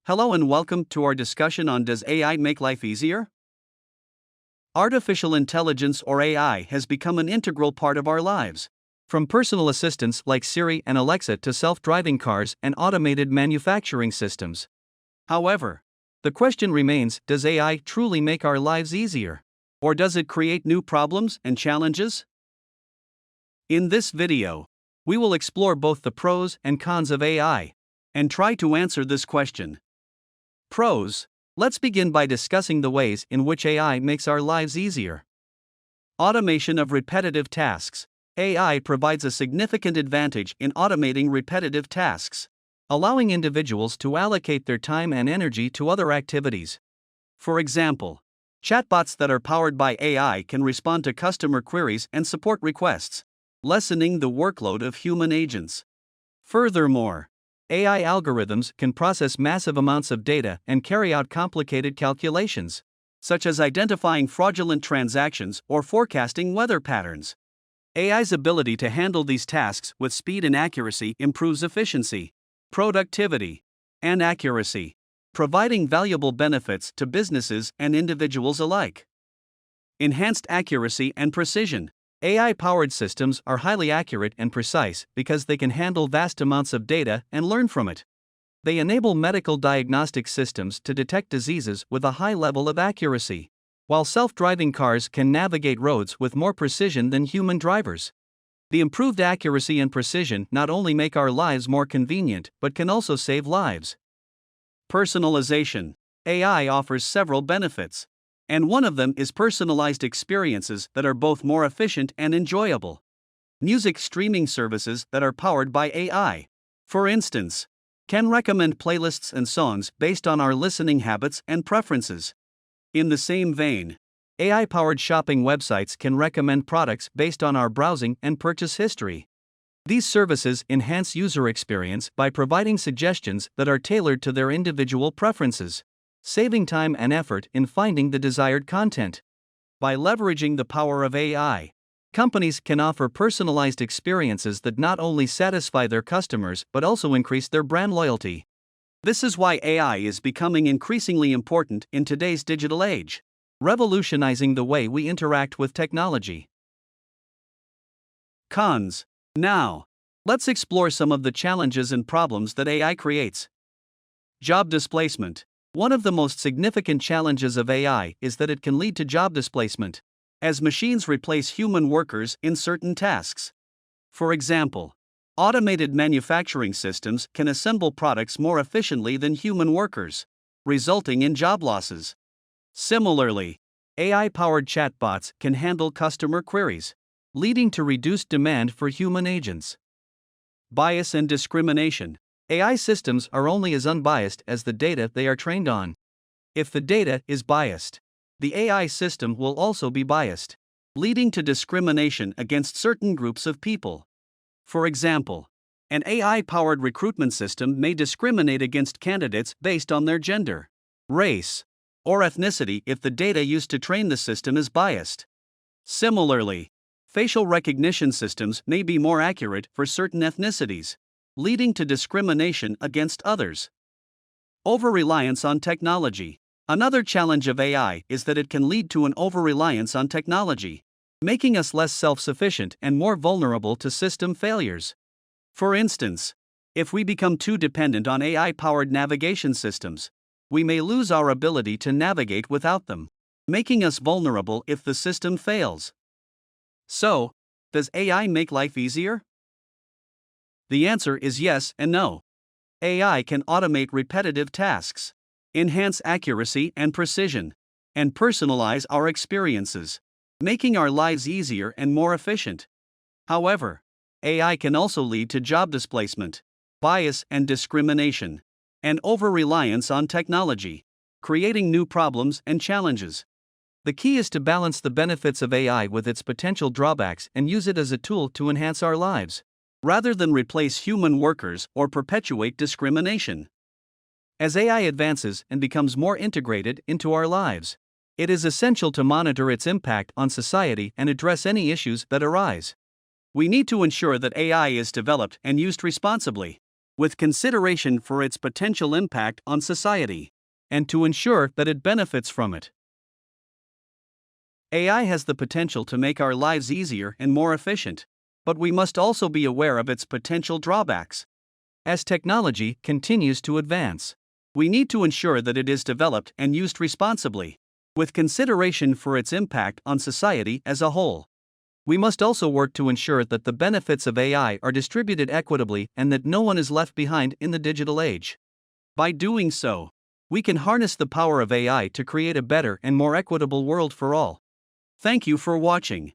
Hello and welcome to our discussion on Does AI make life easier? Artificial intelligence or AI has become an integral part of our lives. From personal assistants like Siri and Alexa to self-driving cars and automated manufacturing systems. However, the question remains, does AI truly make our lives easier? Or does it create new problems and challenges? In this video, we will explore both the pros and cons of AI and try to answer this question. Pros. Let's begin by discussing the ways in which AI makes our lives easier. Automation of repetitive tasks. AI provides a significant advantage in automating repetitive tasks, allowing individuals to allocate their time and energy to other activities. For example, chatbots that are powered by AI can respond to customer queries and support requests, lessening the workload of human agents. Furthermore, AI algorithms can process massive amounts of data and carry out complicated calculations, such as identifying fraudulent transactions or forecasting weather patterns. AI's ability to handle these tasks with speed and accuracy improves efficiency, productivity, and accuracy, providing valuable benefits to businesses and individuals alike. Enhanced accuracy and precision. AI-powered systems are highly accurate and precise because they can handle vast amounts of data and learn from it. They enable medical diagnostic systems to detect diseases with a high level of accuracy, while self-driving cars can navigate roads with more precision than human drivers. The improved accuracy and precision not only make our lives more convenient but can also save lives. Personalization. AI offers several benefits, and one of them is personalized experiences that are both more efficient and enjoyable. Music streaming services that are powered by AI, for instance, can recommend playlists and songs based on our listening habits and preferences. In the same vein, AI-powered shopping websites can recommend products based on our browsing and purchase history. These services enhance user experience by providing suggestions that are tailored to their individual preferences, saving time and effort in finding the desired content. By leveraging the power of AI, companies can offer personalized experiences that not only satisfy their customers but also increase their brand loyalty. This is why AI is becoming increasingly important in today's digital age, revolutionizing the way we interact with technology. Cons. Now, let's explore some of the challenges and problems that AI creates. Job displacement. One of the most significant challenges of AI is that it can lead to job displacement, as machines replace human workers in certain tasks. For example, automated manufacturing systems can assemble products more efficiently than human workers, resulting in job losses. Similarly, AI-powered chatbots can handle customer queries, leading to reduced demand for human agents. Bias and discrimination. AI systems are only as unbiased as the data they are trained on. If the data is biased, the AI system will also be biased, leading to discrimination against certain groups of people. For example, an AI-powered recruitment system may discriminate against candidates based on their gender, race, or ethnicity if the data used to train the system is biased. Similarly, facial recognition systems may be more accurate for certain ethnicities, leading to discrimination against others. Over-reliance on technology. Another challenge of AI is that it can lead to an over-reliance on technology, making us less self-sufficient and more vulnerable to system failures. For instance, if we become too dependent on AI-powered navigation systems, we may lose our ability to navigate without them, making us vulnerable if the system fails. So, does AI make life easier? The answer is yes and no. AI can automate repetitive tasks, enhance accuracy and precision, and personalize our experiences, making our lives easier and more efficient. However, AI can also lead to job displacement, bias and discrimination, and over-reliance on technology, creating new problems and challenges. The key is to balance the benefits of AI with its potential drawbacks and use it as a tool to enhance our lives, rather than replace human workers or perpetuate discrimination. As AI advances and becomes more integrated into our lives, it is essential to monitor its impact on society and address any issues that arise. We need to ensure that AI is developed and used responsibly, with consideration for its potential impact on society, and to ensure that it benefits from it. AI has the potential to make our lives easier and more efficient, but we must also be aware of its potential drawbacks. As technology continues to advance, we need to ensure that it is developed and used responsibly, with consideration for its impact on society as a whole. We must also work to ensure that the benefits of AI are distributed equitably and that no one is left behind in the digital age. By doing so, we can harness the power of AI to create a better and more equitable world for all. Thank you for watching.